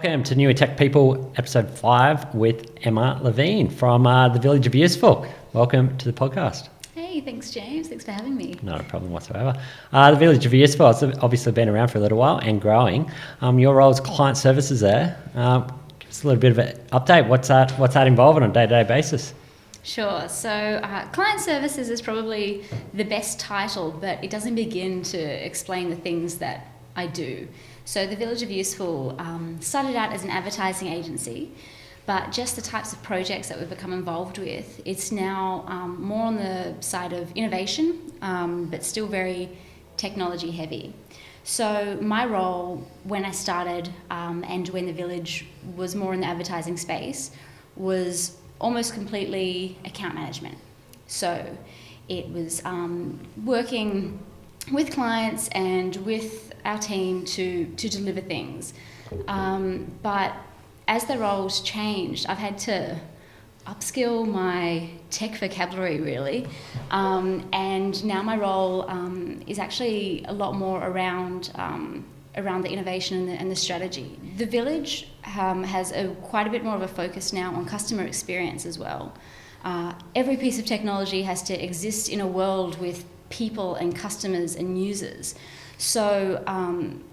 Welcome to Newy Tech People, episode 5 with Emma Levine from the Village of Useful. Welcome to the podcast. Hey, thanks James. Thanks for having me. Not a problem whatsoever. The Village of Useful has obviously been around for a little while and growing. Your role is client services there. Give us a little bit of an update. What's that involved on a day-to-day basis? Sure. So client services is probably the best title, but it doesn't begin to explain the things that I do. So the Village of Useful started out as an advertising agency, but just the types of projects that we've become involved with, it's now more on the side of innovation, but still very technology heavy. So my role when I started and when the Village was more in the advertising space was almost completely account management. So it was working with clients and with our team to deliver things. But as the roles changed, I've had to upskill my tech vocabulary really. And now my role is actually a lot more around the innovation and the strategy. The Village has quite a bit more of a focus now on customer experience as well. Every piece of technology has to exist in a world with people and customers and users. So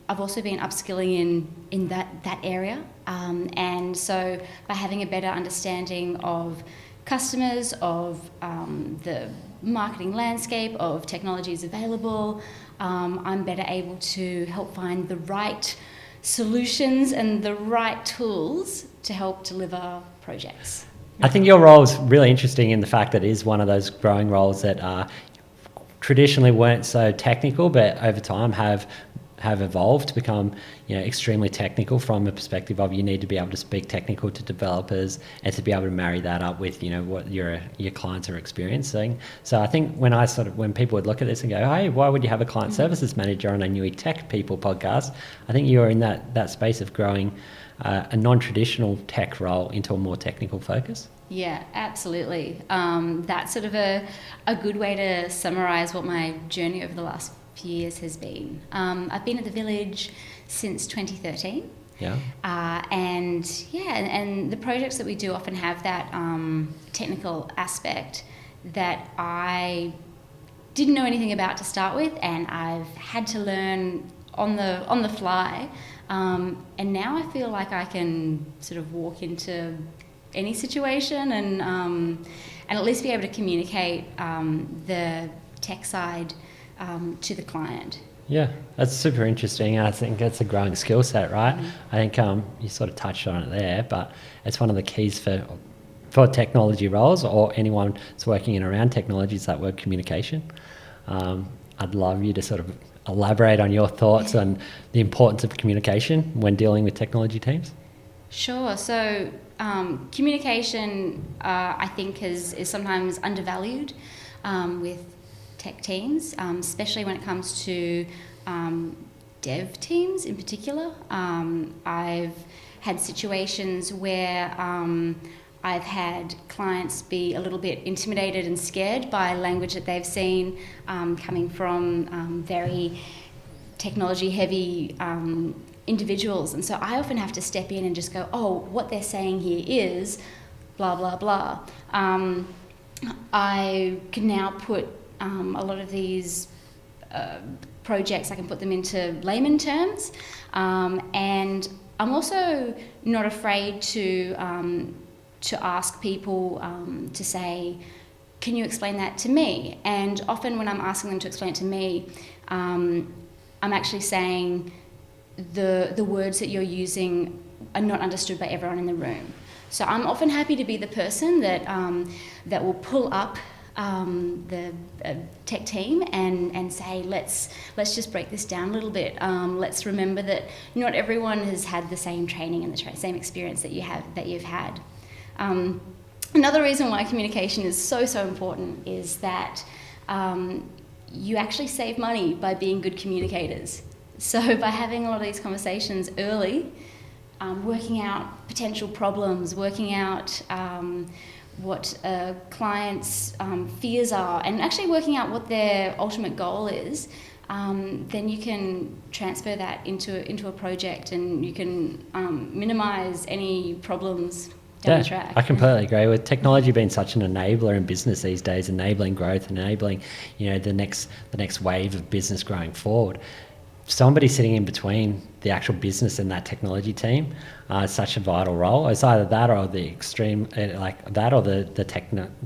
I've also been upskilling in that area. And so by having a better understanding of customers, of the marketing landscape, of technologies available, I'm better able to help find the right solutions and the right tools to help deliver projects. I think your role is really interesting in the fact that it is one of those growing roles that traditionally weren't so technical, but over time have evolved to become, extremely technical from a perspective of you need to be able to speak technical to developers and to be able to marry that up with, what your clients are experiencing. So I think when people would look at this and go, hey, why would you have a client services manager on a Newy Tech People podcast? I think you're in that space of growing a non-traditional tech role into a more technical focus. Yeah, absolutely. That's sort of a good way to summarise what my journey over the last few years has been. I've been at the Village since 2013. Yeah. And the projects that we do often have that technical aspect that I didn't know anything about to start with, and I've had to learn on the fly. And now I feel like I can sort of walk into any situation and at least be able to communicate the tech side to the client. Yeah, that's super interesting. I think that's a growing skill set, right? I think you sort of touched on it there, but it's one of the keys for technology roles or anyone that's working in around technology is that word communication. I'd love you to sort of elaborate on your thoughts on the importance of communication when dealing with technology teams. Sure. So communication, I think, is sometimes undervalued with tech teams, especially when it comes to dev teams in particular. I've had situations where I've had clients be a little bit intimidated and scared by language that they've seen coming from very technology-heavy individuals. And so I often have to step in and just go, what they're saying here is blah, blah, blah. I can now put a lot of these projects, I can put them into layman terms. And I'm also not afraid to ask people to say, can you explain that to me? And often when I'm asking them to explain it to me, I'm actually saying the words that you're using are not understood by everyone in the room. So I'm often happy to be the person that will pull up the tech team and say, let's just break this down a little bit. Let's remember that not everyone has had the same training and the same experience that you've had. Another reason why communication is so important is that you actually save money by being good communicators. So by having a lot of these conversations early, working out potential problems, working out what a client's fears are, and actually working out what their ultimate goal is, then you can transfer that into a project, and you can minimise any problems down the track. I completely agree. With technology being such an enabler in business these days, enabling growth, enabling, the next wave of business growing forward. Somebody sitting in between the actual business and that technology team is such a vital role. It's either that or the extreme, like that, or the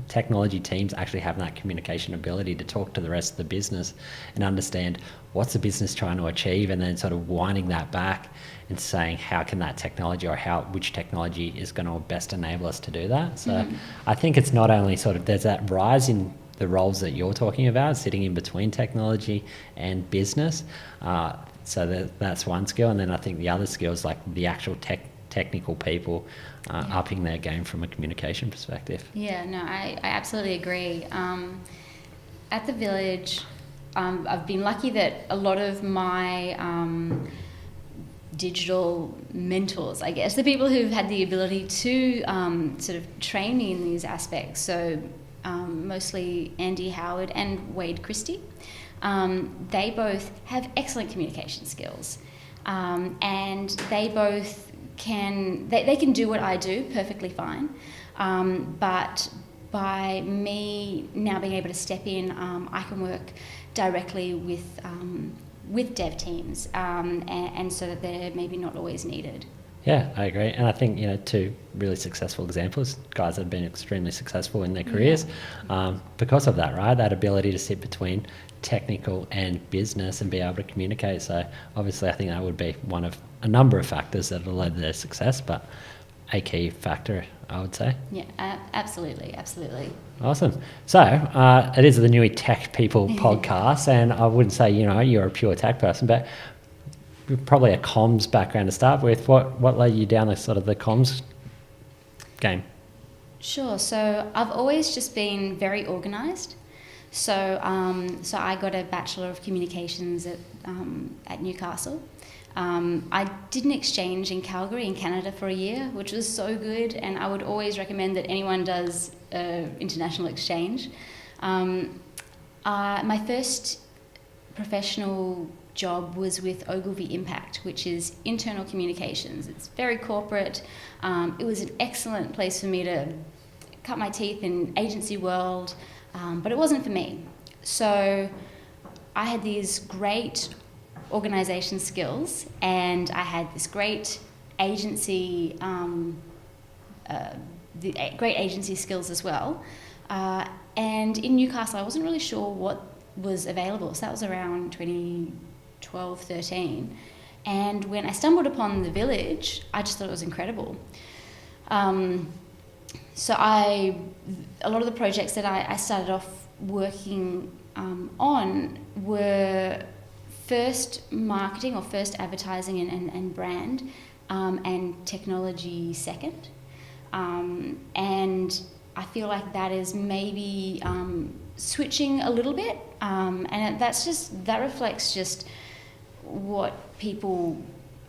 technology teams actually having that communication ability to talk to the rest of the business and understand what's the business trying to achieve, and then sort of winding that back and saying how can that technology, or which technology is going to best enable us to do that. So I think it's not only sort of there's that rise in the roles that you're talking about, sitting in between technology and business. So that's one skill. And then I think the other skill is like the actual technical people upping their game from a communication perspective. Yeah, no, I absolutely agree. At the village, I've been lucky that a lot of my digital mentors, I guess, the people who've had the ability to sort of train me in these aspects, so mostly Andy Howard and Wade Christie. They both have excellent communication skills, and they both they can do what I do perfectly fine, but by me now being able to step in, I can work directly with dev teams, and so that they're maybe not always needed. Yeah, I agree. And I think, two really successful examples, guys that have been extremely successul in their careers because of that, right? That ability to sit between technical and business and be able to communicate. So obviously I think that would be one of a number of factors that have led to their success, but a key factor, I would say. Yeah, absolutely. Awesome. So it is the Newy Tech People podcast, and I wouldn't say, you're a pure tech person, but probably a comms background to start with. What led you down the sort of the comms game? Sure. So I've always just been very organised. So I got a Bachelor of Communications at Newcastle. I did an exchange in Calgary in Canada for a year, which was so good, and I would always recommend that anyone does international exchange. My first professional job was with Ogilvy Impact, which is internal communications. It's very corporate. It was an excellent place for me to cut my teeth in agency world, but it wasn't for me. So I had these great organisation skills, and I had this great agency, great agency skills as well. And in Newcastle, I wasn't really sure what was available. So that was around 2012, 13. And when I stumbled upon the village, I just thought it was incredible. So a lot of the projects that I started off working on were first marketing or first advertising and brand, and technology second. And I feel like that is maybe switching a little bit, and that reflects just what people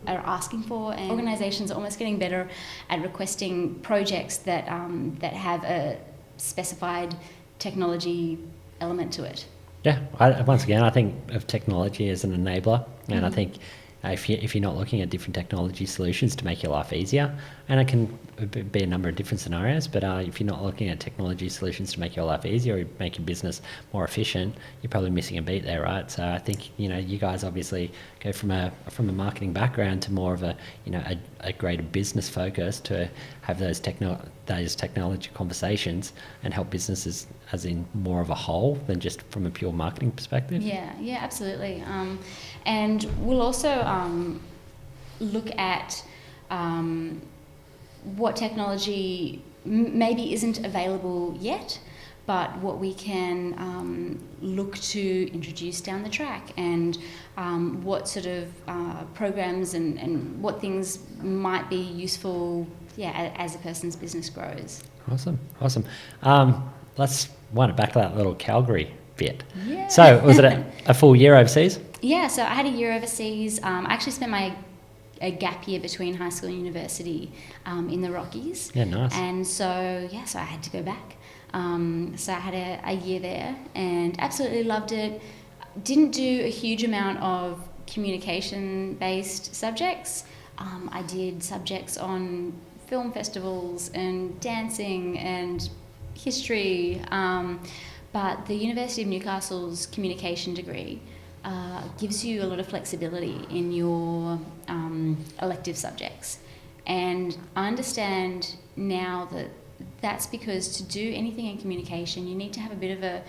are asking for, and organisations are almost getting better at requesting projects that have a specified technology element to it. Yeah, once again, I think of technology as an enabler, and I think if you're not looking at different technology solutions to make your life easier, and it can be a number of different scenarios, but if you're not looking at technology solutions to make your life easier or make your business more efficient, you're probably missing a beat there, right? So I think you guys obviously go from a marketing background to more of a greater business focus to have those technology conversations and help businesses as in more of a whole than just from a pure marketing perspective. Yeah, absolutely. And we'll also look at what technology maybe isn't available yet, but what we can look to introduce down the track, and what sort of programs and what things might be useful, as a person's business grows. Awesome. Let's wind it back to that little Calgary bit. Yeah. So was it a full year overseas? Yeah, so I had a year overseas. I actually spent a gap year between high school and university in the Rockies. Yeah, nice. And so I had to go back. So I had a year there and absolutely loved it. didn't do a huge amount of communication-based subjects. I did subjects on film festivals and dancing and history, but the University of Newcastle's communication degree gives you a lot of flexibility in your elective subjects. And I understand now that that's because to do anything in communication, you need to have a bit of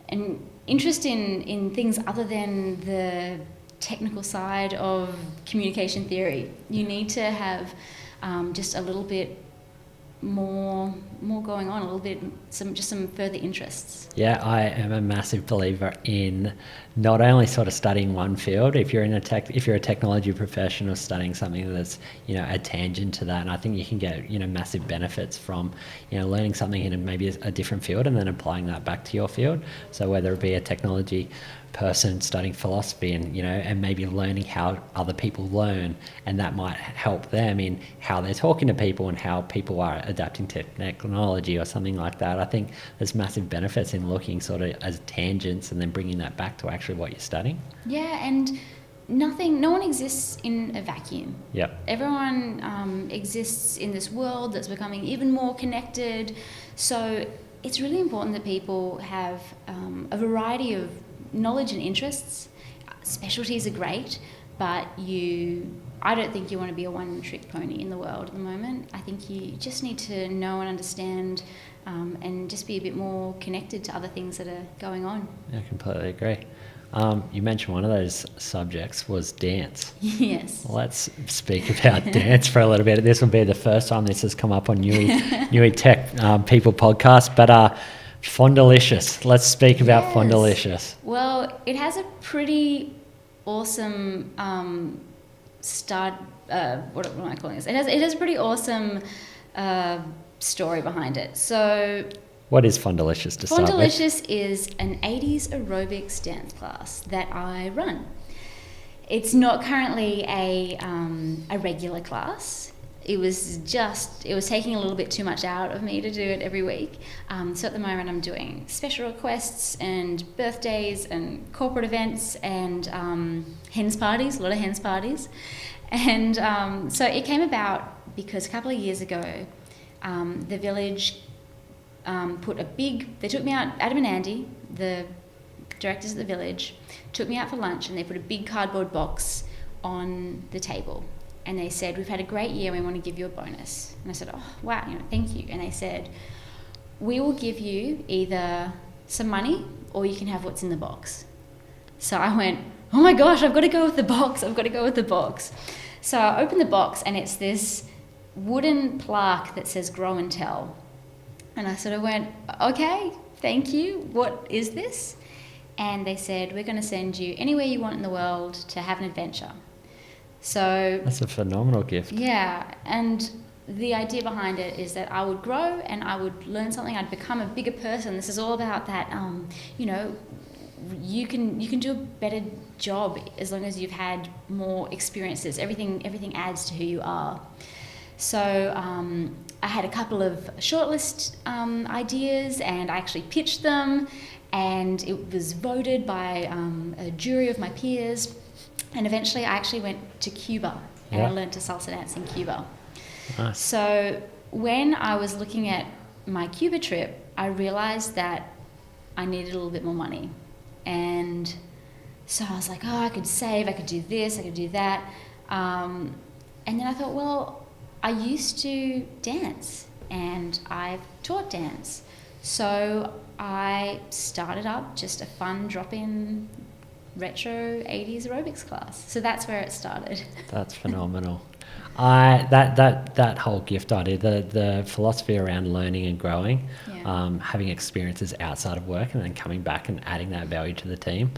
an interest in things other than the technical side of communication theory. You need to have just a little bit more going on, a little bit, some further interests. Yeah, I am a massive believer in not only sort of studying one field. If you're a technology professional studying something that's, you know, a tangent to that, and I think you can get, you know, massive benefits from, you know, learning something in maybe a different field and then applying that back to your field. So whether it be a technology person studying philosophy and, you know, and maybe learning how other people learn, and that might help them in how they're talking to people and how people are adapting to technology or something like that. I think there's massive benefits in looking sort of as tangents and then bringing that back to actually what you're studying. Yeah, and no one exists in a vacuum. Yep. Everyone exists in this world that's becoming even more connected. So it's really important that people have a variety of knowledge and interests. Specialties are great, but I don't think you want to be a one-trick pony in the world at the moment. I think you just need to know and understand and just be a bit more connected to other things that are going on. I completely agree. You mentioned one of those subjects was dance. Yes. Let's speak about dance for a little bit. This will be the first time this has come up on Newy Tech People podcast, but Fondalicious. Let's speak about Fondalicious. Well, it has a pretty awesome start. What am I calling this? It has a pretty awesome story behind it. So, what is Fondalicious to start with? Fondalicious is an 80s aerobics dance class that I run. It's not currently a regular class. It was taking a little bit too much out of me to do it every week. So at the moment I'm doing special requests and birthdays and corporate events and hens parties, a lot of hens parties. And so it came about because a couple of years ago, the village they took me out, Adam and Andy, the directors of the village, took me out for lunch, and they put a big cardboard box on the table. And they said, "We've had a great year, we want to give you a bonus." And I said, "Oh, wow, thank you." And they said, "We will give you either some money or you can have what's in the box." So I went, "Oh my gosh, I've got to go with the box. So I opened the box, and it's this wooden plaque that says "Grow and Tell." And I sort of went, "Okay, thank you. What is this?" And they said, "We're going to send you anywhere you want in the world to have an adventure." So that's a phenomenal gift. Yeah, and the idea behind it is that I would grow and I would learn something. I'd become a bigger person. This is all about that. You can do a better job as long as you've had more experiences. Everything adds to who you are. So I had a couple of shortlist ideas, and I actually pitched them, and it was voted by a jury of my peers. And eventually I actually went to Cuba, and I learned to salsa dance in Cuba. Nice. So when I was looking at my Cuba trip, I realized that I needed a little bit more money. And so I was like, I could save, I could do this, I could do that. And then I thought, well, I used to dance, and I've taught dance. So I started up just a fun drop-in retro 80s aerobics class. So that's where it started. That's phenomenal. That whole gift idea, the philosophy around learning and growing, having experiences outside of work and then coming back and adding that value to the team,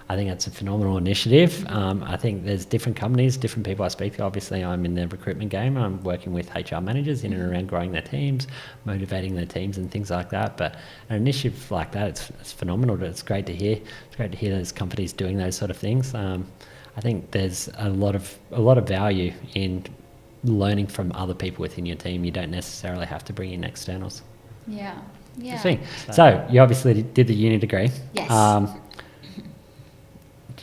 I think that's a phenomenal initiative. I think there's different companies, different people I speak to. Obviously, I'm in the recruitment game. I'm working with HR managers in and around growing their teams, motivating their teams and things like that. But an initiative like that, it's phenomenal. It's great to hear. It's great to hear those companies doing those sort of things. I think there's a lot of value in learning from other people within your team. You don't necessarily have to bring in externals. Yeah. So you obviously did the uni degree. Yes.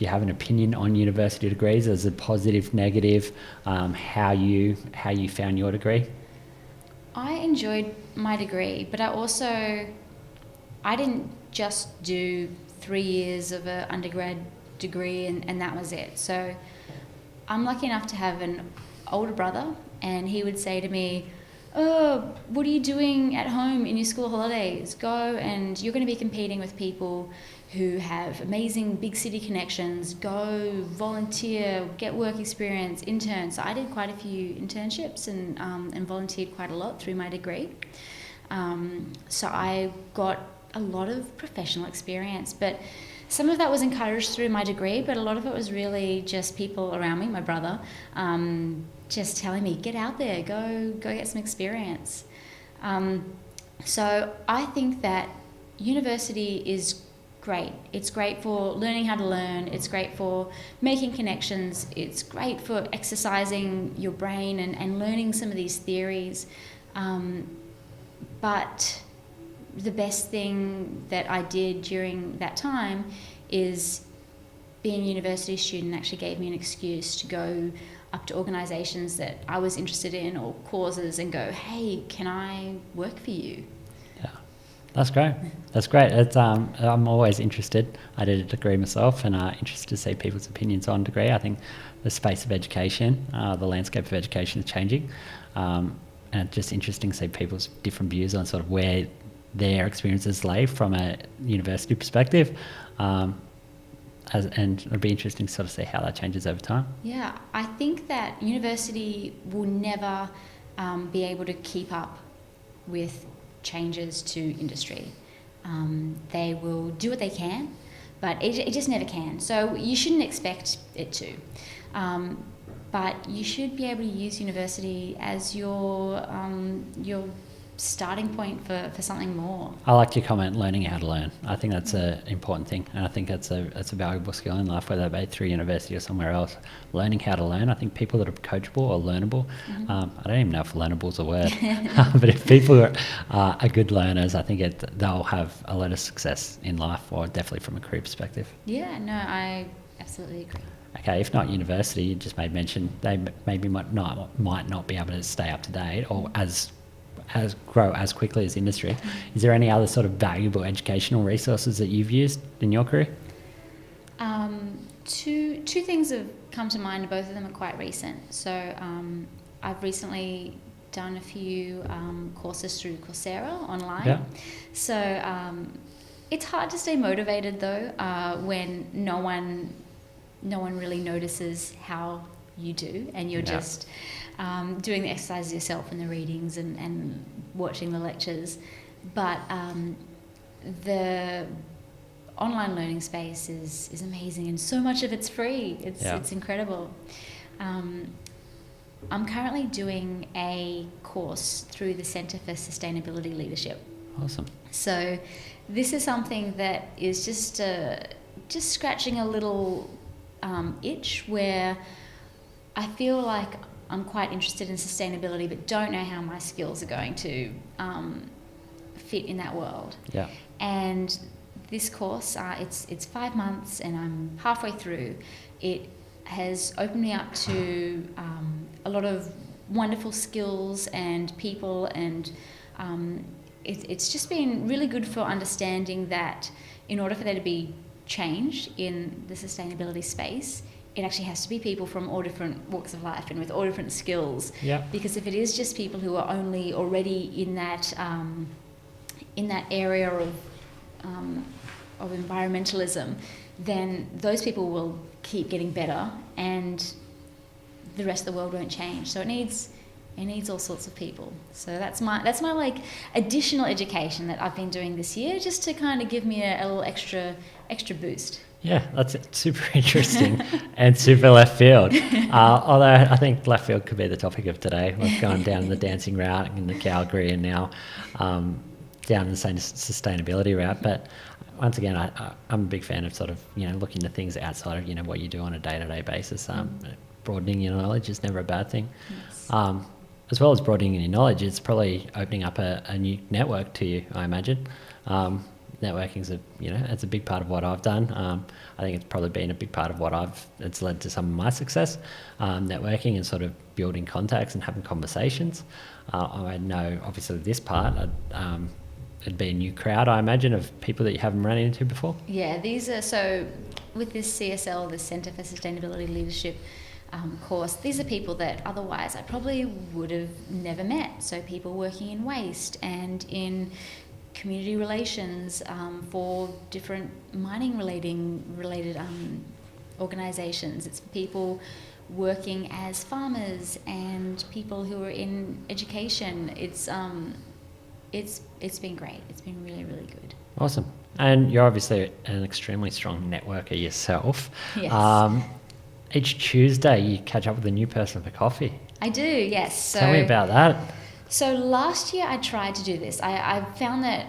you have an opinion on university degrees as a positive, negative, how you found your degree? I enjoyed my degree, but I didn't just do 3 years of an undergrad degree and that was it. So I'm lucky enough to have an older brother, and he would say to me, "Oh, what are you doing at home in your school holidays? Go, and you're going to be competing with people who have amazing big city connections. Go volunteer, get work experience, intern." So I did quite a few internships and volunteered quite a lot through my degree. So I got a lot of professional experience, but some of that was encouraged through my degree, but a lot of it was really just people around me, my brother, just telling me, get out there, go get some experience. So I think that university is great. It's great for learning how to learn. It's great for making connections. It's great for exercising your brain and learning some of these theories. But the best thing that I did during that time is being a university student actually gave me an excuse to go up to organisations that I was interested in or causes and go, hey, can I work for you? Yeah, that's great. That's great. It's, I'm always interested. I did a degree myself and interested to see people's opinions on degree. I think the space of education, the landscape of education is changing. And it's just interesting to see people's different views on sort of where their experiences lay from a university perspective. And it'll be interesting to sort of see how that changes over time. Yeah, I think that university will never be able to keep up with changes to industry. They will do what they can, but it just never can. So you shouldn't expect it to. But you should be able to use university as your starting point for something more. I like your comment, learning how to learn. I think that's an important thing, and I think that's a valuable skill in life, whether it be through university or somewhere else. Learning how to learn. I think people that are coachable or learnable, I don't even know if learnable is a word, but if people are good learners, I think they'll have a lot of success in life, or definitely from a career perspective. Yeah, no, I absolutely agree. Okay, if not university, you just made mention they maybe might not be able to stay up to date or grow as quickly as industry. Is there any other sort of valuable educational resources that you've used in your career? Two things have come to mind. Both of them are quite recent. So I've recently done a few courses through Coursera online. Yeah. So it's hard to stay motivated though when no one really notices how you do, and you're just doing the exercises yourself and the readings and watching the lectures. But the online learning space is amazing, and so much of it's free. It's incredible. I'm currently doing a course through the Centre for Sustainability Leadership. Awesome. So this is something that is just scratching a little itch where I feel like I'm quite interested in sustainability, but don't know how my skills are going to fit in that world. Yeah. And this course, it's 5 months, and I'm halfway through. It has opened me up to a lot of wonderful skills and people, and it's just been really good for understanding that in order for there to be change in the sustainability space, it actually has to be people from all different walks of life and with all different skills. Yeah. Because if it is just people who are only already in that area of environmentalism, then those people will keep getting better, and the rest of the world won't change. So it needs all sorts of people. So that's my like additional education that I've been doing this year, just to kind of give me a little extra boost. Yeah, that's super interesting and super left field. Although I think left field could be the topic of today. We've gone down the dancing route in the Calgary, and now down the same sustainability route. But once again, I'm a big fan of sort of looking at things outside of what you do on a day-to-day basis. Broadening your knowledge is never a bad thing. Yes. As well as broadening your knowledge, it's probably opening up a new network to you, I imagine. networking's it's a big part of what I've done. I think it's probably been a big part of it's led to some of my success, networking and sort of building contacts and having conversations. I know obviously this part, it'd be a new crowd, I imagine, of people that you haven't run into before. Yeah, these are, so with this CSL, the Centre for Sustainability Leadership course, these are people that otherwise I probably would have never met. So people working in waste and in community relations for different mining related organisations. It's people working as farmers and people who are in education. It's been great. It's been really, really good. Awesome. And you're obviously an extremely strong networker yourself. Yes. Each Tuesday you catch up with a new person for coffee. I do, yes. So, tell me about that. So last year I tried to do this. I found that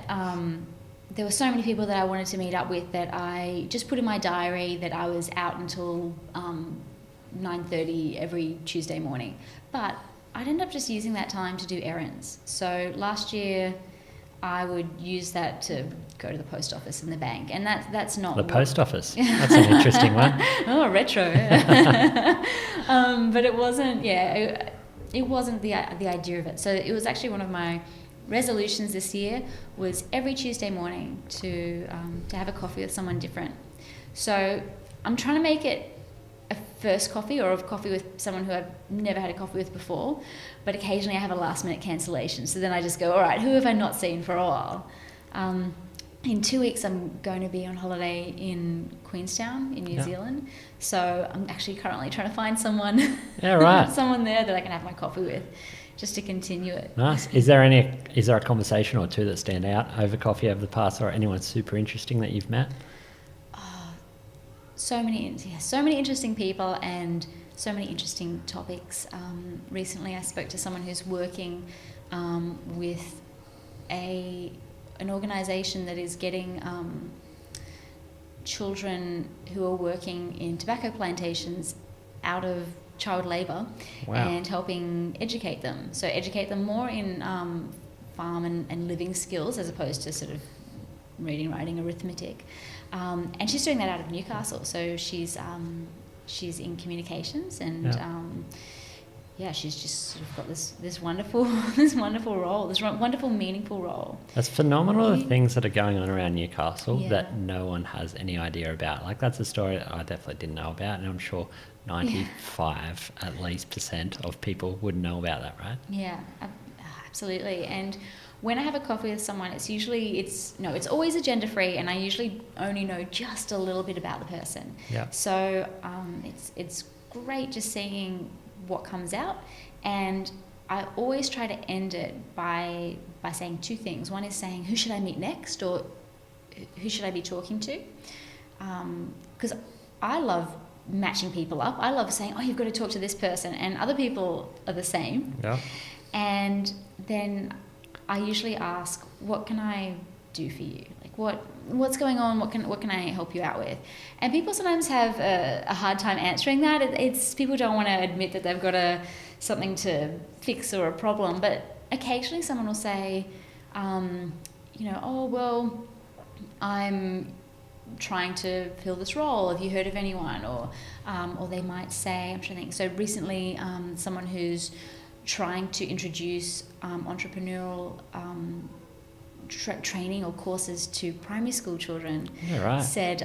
there were so many people that I wanted to meet up with that I just put in my diary that I was out until 9:30 every Tuesday morning. But I'd end up just using that time to do errands. So last year I would use that to go to the post office and the bank, and that's not the post office. That's an interesting one. Oh, retro. But it wasn't. Yeah, it wasn't the idea of it. So it was actually one of my resolutions this year was every Tuesday morning to have a coffee with someone different. So I'm trying to make it a first coffee or a coffee with someone who I've never had a coffee with before, but occasionally I have a last minute cancellation. So then I just go, all right, who have I not seen for a while? In 2 weeks, I'm going to be on holiday in Queenstown in New Zealand. So I'm actually currently trying to find someone, someone there that I can have my coffee with, just to continue it. Nice. Is there a conversation or two that stand out over coffee over the past, or anyone super interesting that you've met? So many interesting people and so many interesting topics. Recently, I spoke to someone who's working with an organisation that is getting children who are working in tobacco plantations out of child labour. Wow. And helping educate them. So educate them more in farm and living skills as opposed to sort of reading, writing, arithmetic. And she's doing that out of Newcastle. So she's in communications and she's just sort of got this wonderful role, this wonderful meaningful role. That's phenomenal, the things that are going on around Newcastle that no one has any idea about. Like, that's a story I definitely didn't know about, and I'm sure 95 at least % of people would know about that, right? Yeah, absolutely. And when I have a coffee with someone, it's always agenda free, and I usually only know just a little bit about the person. Yeah. So it's great just seeing what comes out, and I always try to end it by saying two things. One is saying, who should I meet next, or who should I be talking to? Because I love matching people up. I love saying, oh, you've got to talk to this person, and other people are the same. Yeah. And then I usually ask, what can I do for you? Like, what's going on? What can I help you out with? And people sometimes have a hard time answering that. It's people don't want to admit that they've got something to fix or a problem. But occasionally someone will say, oh, well, I'm trying to fill this role. Have you heard of anyone? Or they might say, I'm trying to think. So recently, someone who's trying to introduce entrepreneurial training or courses to primary school children said,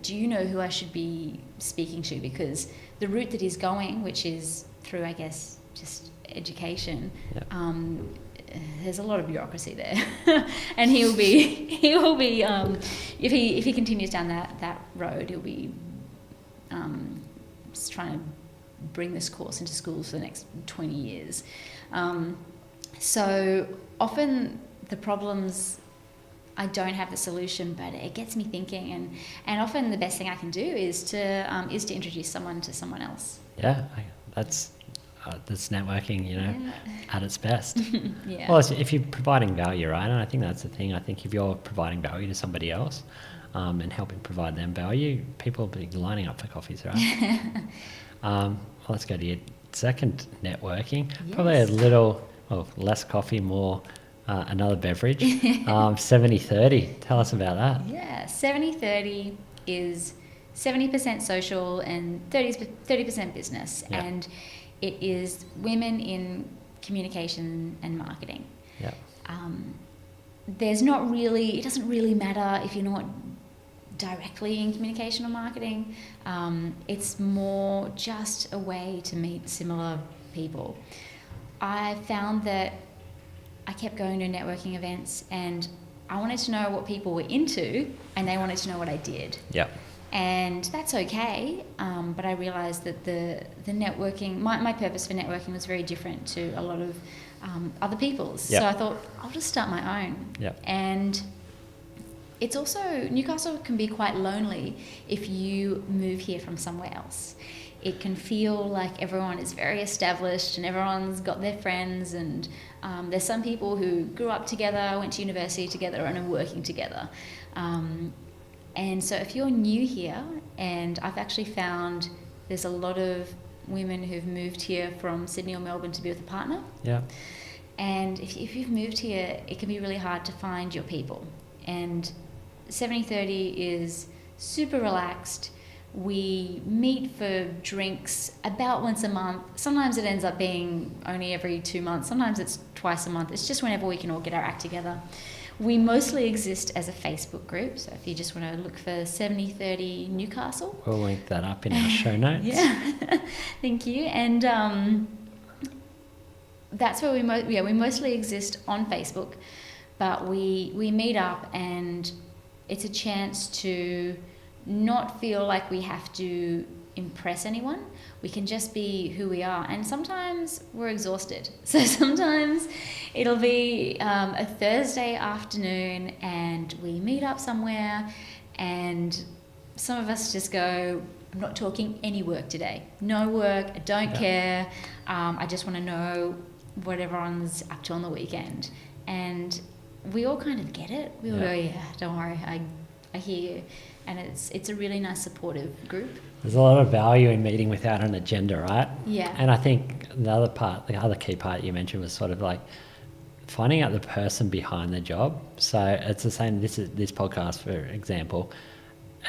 do you know who I should be speaking to? Because the route that he's going, which is through, I guess, just education, there's a lot of bureaucracy there. And he will be if he continues down that road, he'll be just trying to bring this course into schools for the next 20 years. So often the problems, I don't have the solution, but it gets me thinking, and often the best thing I can do is to introduce someone to someone else. Yeah, that's networking, at its best. Yeah. Well, if you're providing value, right? And I think that's the thing. I think if you're providing value to somebody else and helping provide them value, people will be lining up for coffees, right? Let's go to your second networking. Yes. Probably a little less coffee, more another beverage. 70-30. Tell us about that. Yeah, 70-30 is 70% social and 30% business. Yeah. And it is women in communication and marketing. Yeah. It doesn't really matter if you're not directly in communication or marketing. It's more just a way to meet similar people. I found that I kept going to networking events and I wanted to know what people were into and they wanted to know what I did. Yeah. And that's okay, but I realised that the networking, my purpose for networking was very different to a lot of other people's. Yep. So I thought, I'll just start my own. Yep. And it's also, Newcastle can be quite lonely if you move here from somewhere else. It can feel like everyone is very established and everyone's got their friends, and there's some people who grew up together, went to university together and are working together. And so if you're new here, and I've actually found there's a lot of women who've moved here from Sydney or Melbourne to be with a partner. Yeah. And if you've moved here, it can be really hard to find your people. And 70-30 is super relaxed. We meet for drinks about once a month. Sometimes it ends up being only every 2 months. Sometimes it's twice a month. It's just whenever we can all get our act together. We mostly exist as a Facebook group. So if you just want to look for 70-30 Newcastle. We'll link that up in our show notes. Yeah, thank you. And that's where we mostly exist on Facebook, but we meet up and it's a chance to not feel like we have to impress anyone. We can just be who we are, and sometimes we're exhausted. So sometimes it'll be a Thursday afternoon and we meet up somewhere and some of us just go, I'm not talking any work today. No work, I don't care. I just want to know what everyone's up to on the weekend. And we all kind of get it. We all go, yeah, don't worry, I hear you. And it's a really nice supportive group. There's a lot of value in meeting without an agenda, right? Yeah. And I think the other key part you mentioned was sort of like finding out the person behind the job. So it's the same, this podcast, for example,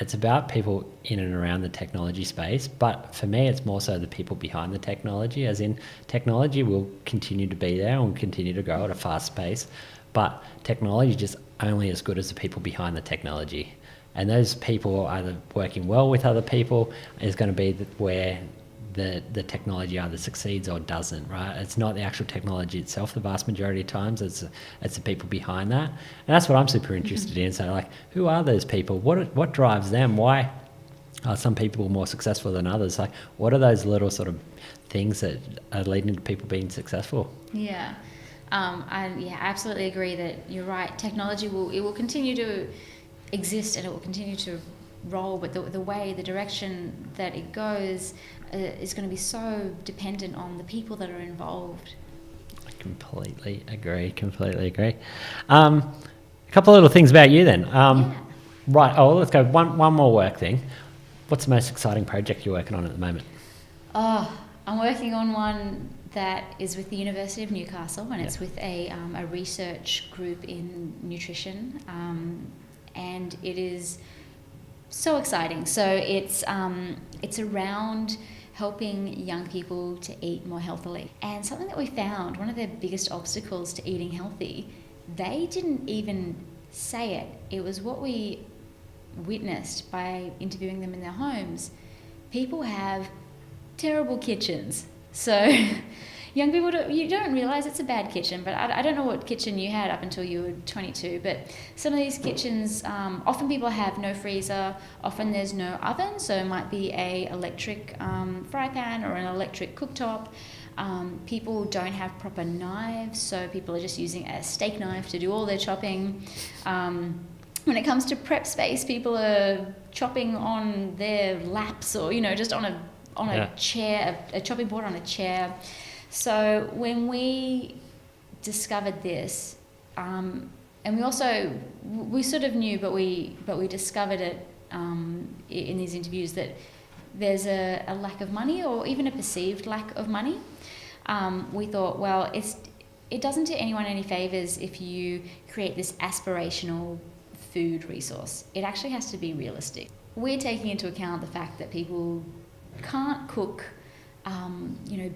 it's about people in and around the technology space, but for me it's more so the people behind the technology, as in technology will continue to be there and continue to grow at a fast pace, but technology is just only as good as the people behind the technology. And those people either working well with other people is going to be where the technology either succeeds or doesn't, right? It's not the actual technology itself the vast majority of times, it's the people behind that. And that's what I'm super interested in. So like, who are those people? What drives them? Why are some people more successful than others? Like, what are those little sort of things that are leading to people being successful? Yeah. I absolutely agree that you're right. Technology will continue to exist and it will continue to roll, but the direction that it goes is going to be so dependent on the people that are involved. I completely agree. A couple of little things about you then. Right, let's go one more work thing. What's the most exciting project you're working on at the moment? I'm working on one that is with the University of Newcastle, and it's with a research group in nutrition, and it is so exciting. So it's around helping young people to eat more healthily. And something that we found, one of their biggest obstacles to eating healthy, they didn't even say it. It was what we witnessed by interviewing them in their homes. People have terrible kitchens. So young people, you don't realise it's a bad kitchen, but I don't know what kitchen you had up until you were 22, but some of these kitchens, often people have no freezer, often there's no oven, so it might be a electric fry pan or an electric cooktop. People don't have proper knives, so people are just using a steak knife to do all their chopping. When it comes to prep space, people are chopping on their laps or, just on a chair, a chopping board on a chair. So when we discovered this, and we sort of knew, but we discovered it in these interviews, that there's a lack of money, or even a perceived lack of money. We thought, well, it doesn't do anyone any favors if you create this aspirational food resource. It actually has to be realistic. We're taking into account the fact that people can't cook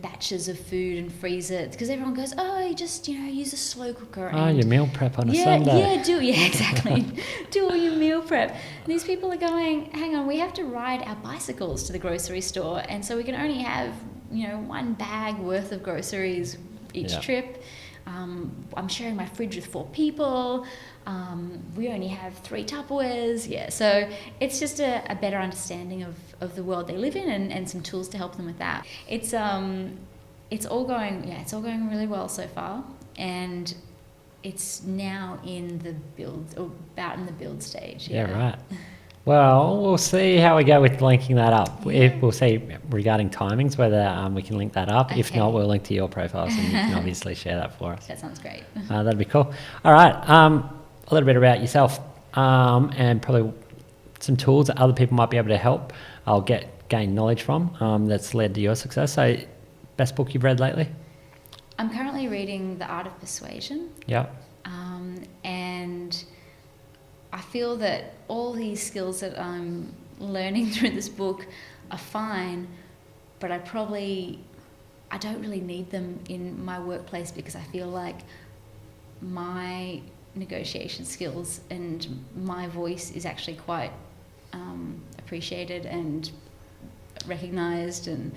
batches of food and freeze it, because everyone goes, oh, you just use a slow cooker. And your meal prep on a Sunday. Exactly. Do all your meal prep. And these people are going, hang on, we have to ride our bicycles to the grocery store, and so we can only have one bag worth of groceries each trip. I'm sharing my fridge with 4 people. We only have 3 Tupperwares. Yeah, so it's just a better understanding of the world they live in, and some tools to help them with that. It's all going really well so far, and it's now in the build stage. Yeah, right. Well, we'll see how we go with linking that up. Yeah. We'll see regarding timings whether we can link that up. Okay. If not, we'll link to your profiles, and you can obviously share that for us. That sounds great. That'd be cool. All right. A little bit about yourself, and probably some tools that other people might be able to help. I'll gain knowledge from that's led to your success. So, best book you've read lately? I'm currently reading The Art of Persuasion. Yeah. And I feel that all these skills that I'm learning through this book are fine, but I don't really need them in my workplace, because I feel like my negotiation skills and my voice is actually quite appreciated and recognised, and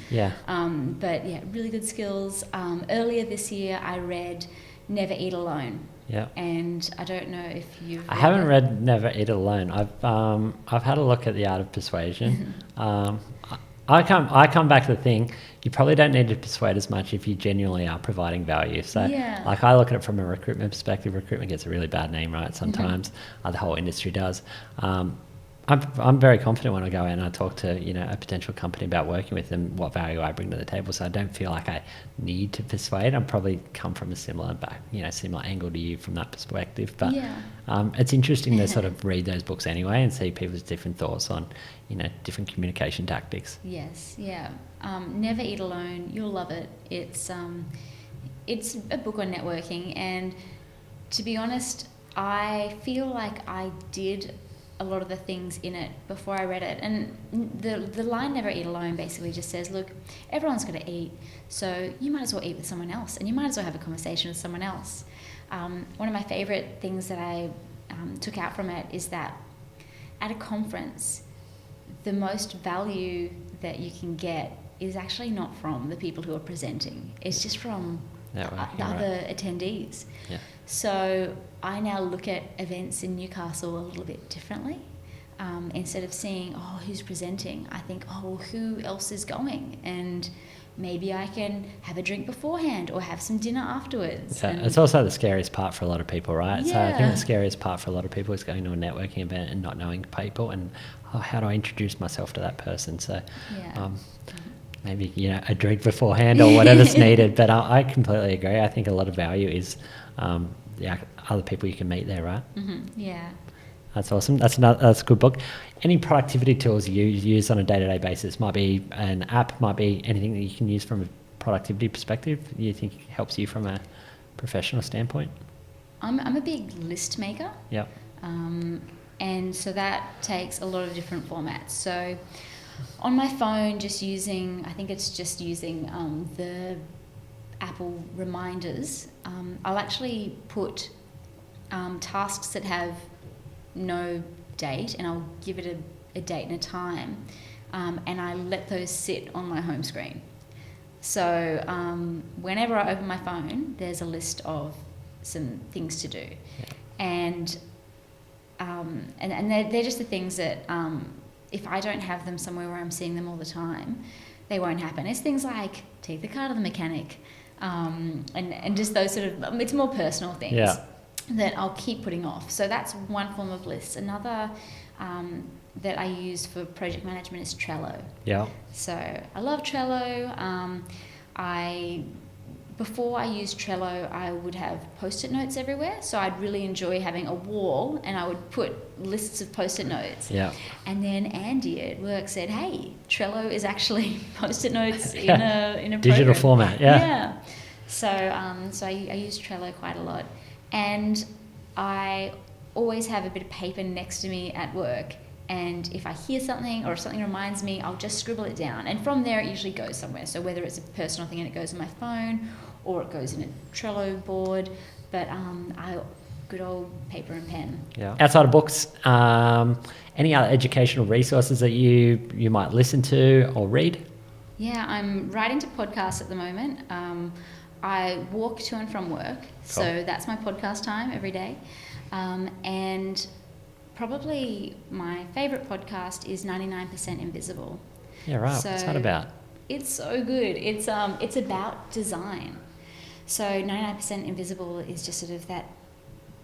really good skills. Earlier this year I read Never Eat Alone. Yeah. And I don't know if you've I haven't read Never Eat Alone. I've had a look at The Art of Persuasion. I come back to the thing, you probably don't need to persuade as much if you genuinely are providing value. So like, I look at it from a recruitment perspective. Recruitment gets a really bad name, right? Sometimes the whole industry does. I'm very confident when I go out and I talk to a potential company about working with them, what value I bring to the table. So I don't feel like I need to persuade. I'm probably come from a similar angle to you from that perspective. But it's interesting to sort of read those books anyway and see people's different thoughts on different communication tactics. Yes, yeah. Never Eat Alone. You'll love it. It's a book on networking, and to be honest, I feel like I did a lot of the things in it before I read it. And the line Never Eat Alone basically just says, look, everyone's going to eat, so you might as well eat with someone else, and you might as well have a conversation with someone else. One of my favourite things that I took out from it is that at a conference, the most value that you can get is actually not from the people who are presenting. It's just from the other attendees. Yeah. So I now look at events in Newcastle a little bit differently. Instead of seeing, who's presenting, I think, who else is going? And maybe I can have a drink beforehand or have some dinner afterwards. Yeah, it's also the scariest part for a lot of people, right? Yeah. So I think the scariest part for a lot of people is going to a networking event and not knowing people, and how do I introduce myself to that person? So maybe a drink beforehand or whatever's needed. But I completely agree. I think a lot of value is the other people you can meet there, right? Mm-hmm. Yeah. That's awesome. That's a good book. Any productivity tools you use on a day-to-day basis? Might be an app, might be anything that you can use from a productivity perspective you think helps you from a professional standpoint? I'm a big list maker. Yep. And so that takes a lot of different formats. So on my phone, I think it's just using the Apple reminders. I'll actually put tasks that have no date, and I'll give it a date and a time, and I let those sit on my home screen. So whenever I open my phone, there's a list of some things to do. Yeah. And they're just the things that if I don't have them somewhere where I'm seeing them all the time, they won't happen. It's things like take the car to the mechanic, and just those sort of, it's more personal things that I'll keep putting off. So that's one form of list. Another that I use for project management is Trello. Yeah. So I love Trello. Before I used Trello, I would have Post-it notes everywhere. So I'd really enjoy having a wall, and I would put lists of Post-it notes. Yeah. And then Andy at work said, "Hey, Trello is actually Post-it notes in a digital program." format. Yeah. Yeah. So I use Trello quite a lot, and I always have a bit of paper next to me at work. And if I hear something or if something reminds me, I'll just scribble it down. And from there, it usually goes somewhere. So whether it's a personal thing and it goes on my phone, or it goes in a Trello board, but good old paper and pen. Yeah. Outside of books, any other educational resources that you might listen to or read? Yeah, I'm right into podcasts at the moment. I walk to and from work, so that's my podcast time every day. And probably my favourite podcast is 99% Invisible. Yeah, right. So what's that about? It's so good. It's about design. So 99% Invisible is just sort of that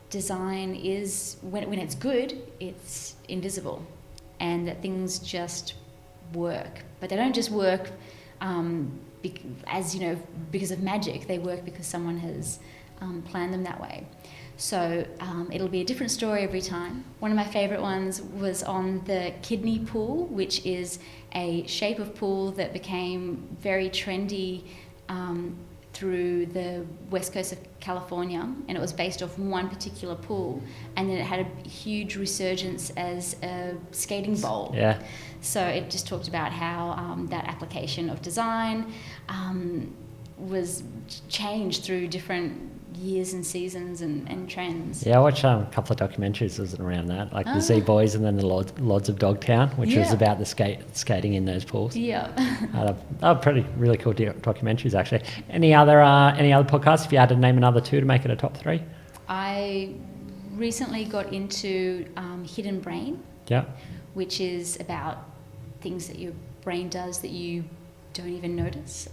design is, when it's good, it's invisible, and that things just work. But they don't just work because of magic. They work because someone has planned them that way. So it'll be a different story every time. One of my favourite ones was on the kidney pool, which is a shape of pool that became very trendy through the west coast of California, and it was based off one particular pool, and then it had a huge resurgence as a skating bowl. Yeah. So it just talked about how that application of design was changed through different years and seasons and trends. Yeah, I watched a couple of documentaries around that, like the Z Boys and then the Lords of Dogtown, which was about the skating in those pools. Yeah. They were really cool documentaries, actually. Any other podcasts, if you had to name another two to make it a top three? I recently got into Hidden Brain, which is about things that your brain does that you don't even notice.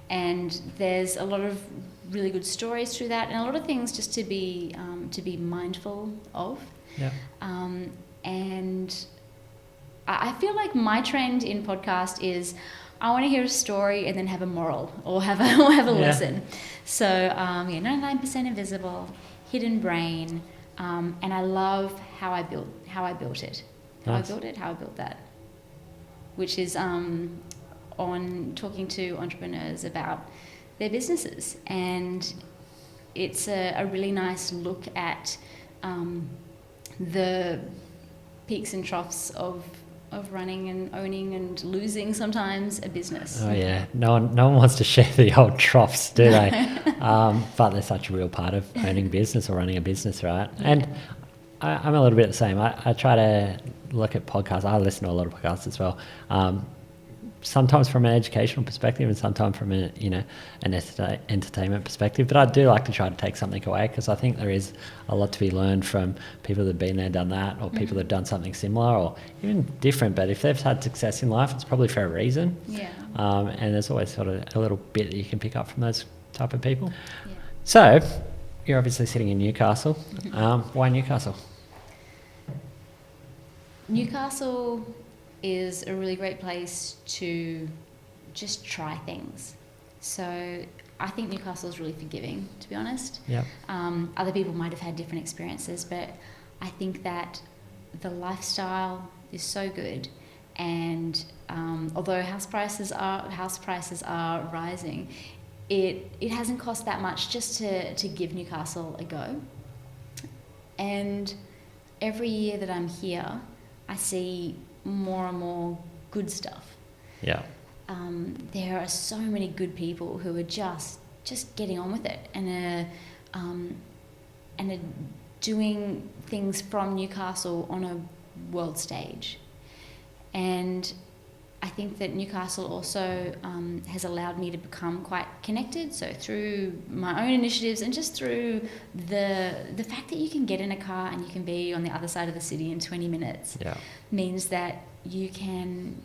And there's a lot of really good stories through that, and a lot of things just to be mindful of. Yeah. And I feel like my trend in podcast is I want to hear a story and then have a moral or have a lesson. So 99% Invisible, Hidden Brain, and I love how I built it. Nice. How I built that, which is on talking to entrepreneurs about their businesses, and it's a really nice look at the peaks and troughs of running and owning and losing sometimes a business. Oh yeah, no one wants to share the old troughs, do they? But they're such a real part of owning business or running a business, right? Yeah. And I'm a little bit the same. I try to look at podcasts. I listen to a lot of podcasts as well. Sometimes from an educational perspective and sometimes from an entertainment perspective. But I do like to try to take something away, because I think there is a lot to be learned from people that have been there, done that, or people that have done something similar or even different. But if they've had success in life, it's probably for a reason. Yeah. And there's always sort of a little bit that you can pick up from those type of people. Yeah. So you're obviously sitting in Newcastle. Why Newcastle? Newcastle is a really great place to just try things. So I think Newcastle is really forgiving, to be honest. Yeah. Other people might have had different experiences, but I think that the lifestyle is so good, and although house prices are rising, it hasn't cost that much just to give Newcastle a go. And every year that I'm here, I see more and more good stuff. Yeah. There are so many good people who are just getting on with it and are doing things from Newcastle on a world stage. And I think that Newcastle also has allowed me to become quite connected. So through my own initiatives and just through the fact that you can get in a car and you can be on the other side of the city in 20 minutes means that you can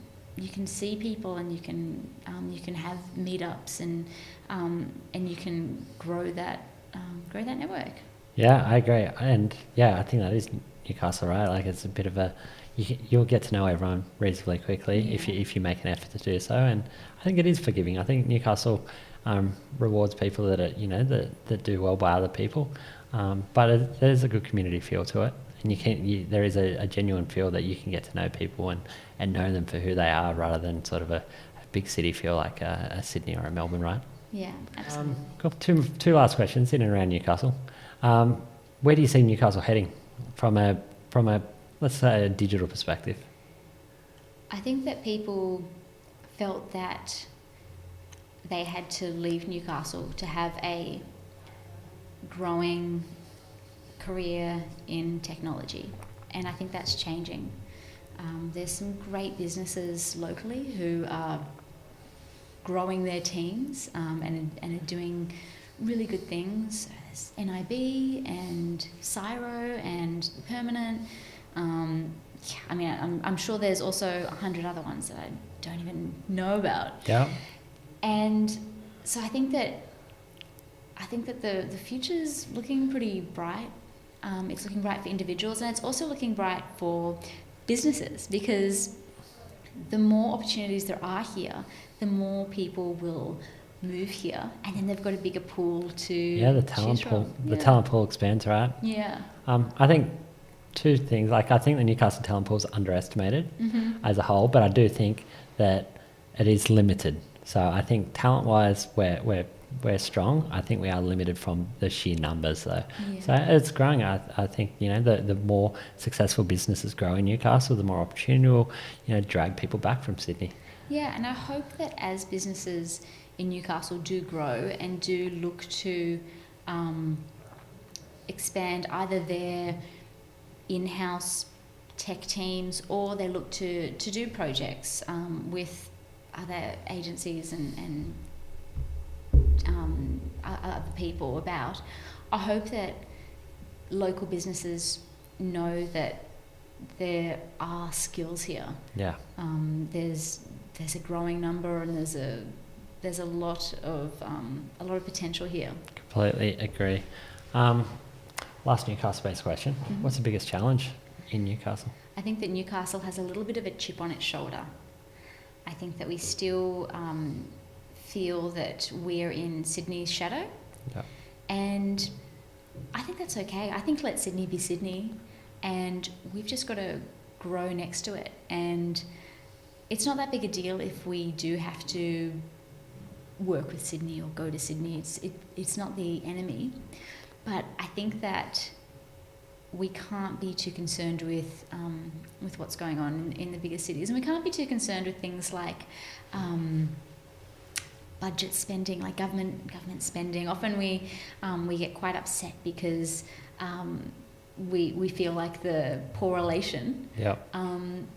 see people, and you can have meetups, and you can grow that network. Yeah, I agree, and I think that is Newcastle, right? Like, it's a bit of a you'll get to know everyone reasonably quickly if you make an effort to do so, and I think it is forgiving. I think Newcastle rewards people that are that do well by other people, but there's a good community feel to it, and there is a genuine feel that you can get to know people and know them for who they are, rather than sort of a big city feel like a Sydney or a Melbourne, right? Yeah, absolutely. Cool. Two last questions in and around Newcastle. Where do you see Newcastle heading from a let's say a digital perspective? I think that people felt that they had to leave Newcastle to have a growing career in technology, and I think that's changing. There's some great businesses locally who are growing their teams and are doing really good things. There's NIB and Cyro and Permanent. I'm sure there's also 100 other ones that I don't even know about. Yeah. And so I think that the future's looking pretty bright. It's looking bright for individuals, and it's also looking bright for businesses, because the more opportunities there are here, the more people will move here, and then they've got a bigger pool to the talent choose pool. from. The talent pool expands, right? Yeah. I think two things. Like, I think the Newcastle talent pool is underestimated as a whole, but I do think that it is limited. So I think talent-wise, we're strong. I think we are limited from the sheer numbers, though. Yeah. So it's growing. I think, the more successful businesses grow in Newcastle, the more opportunity will, drag people back from Sydney. Yeah, and I hope that as businesses in Newcastle do grow and do look to expand either their in-house tech teams, or they look to do projects with other agencies and other people about, I hope that local businesses know that there are skills here. Yeah. There's a growing number, and there's a lot of potential here. Completely agree. Last Newcastle-based question. Mm-hmm. What's the biggest challenge in Newcastle? I think that Newcastle has a little bit of a chip on its shoulder. I think that we still feel that we're in Sydney's shadow. Yeah. And I think that's okay. I think let Sydney be Sydney, and we've just got to grow next to it. And it's not that big a deal if we do have to work with Sydney or go to Sydney. It's not the enemy. But I think that we can't be too concerned with what's going on in the bigger cities, and we can't be too concerned with things like budget spending, like government spending. Often we get quite upset because we feel like the poor relation. Yeah.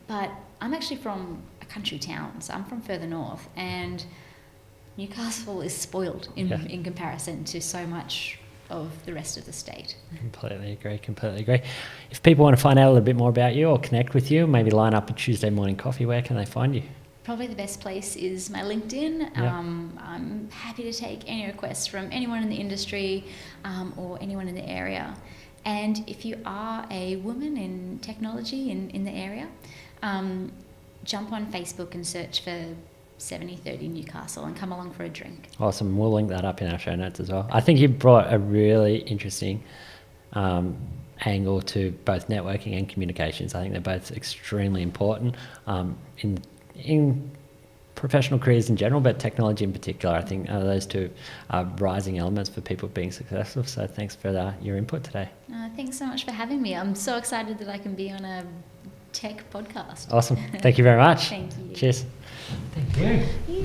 But I'm actually from a country town, so I'm from further north, and Newcastle is spoiled in comparison to so much of the rest of the state. Completely agree. If people want to find out a little bit more about you or connect with you, maybe line up a Tuesday morning coffee, where can they find you? Probably the best place is my LinkedIn. Yeah. I'm happy to take any requests from anyone in the industry or anyone in the area. And if you are a woman in technology in the area, jump on Facebook and search for 7030 Newcastle and come along for a drink. Awesome. We'll link that up in our show notes as well. I think you brought a really interesting angle to both networking and communications. I think they're both extremely important in professional careers in general, but technology in particular. I think those two are rising elements for people being successful. So thanks for your input today. Thanks so much for having me. I'm so excited that I can be on a tech podcast. Awesome. Thank you very much. Thank you. Cheers. Thank you.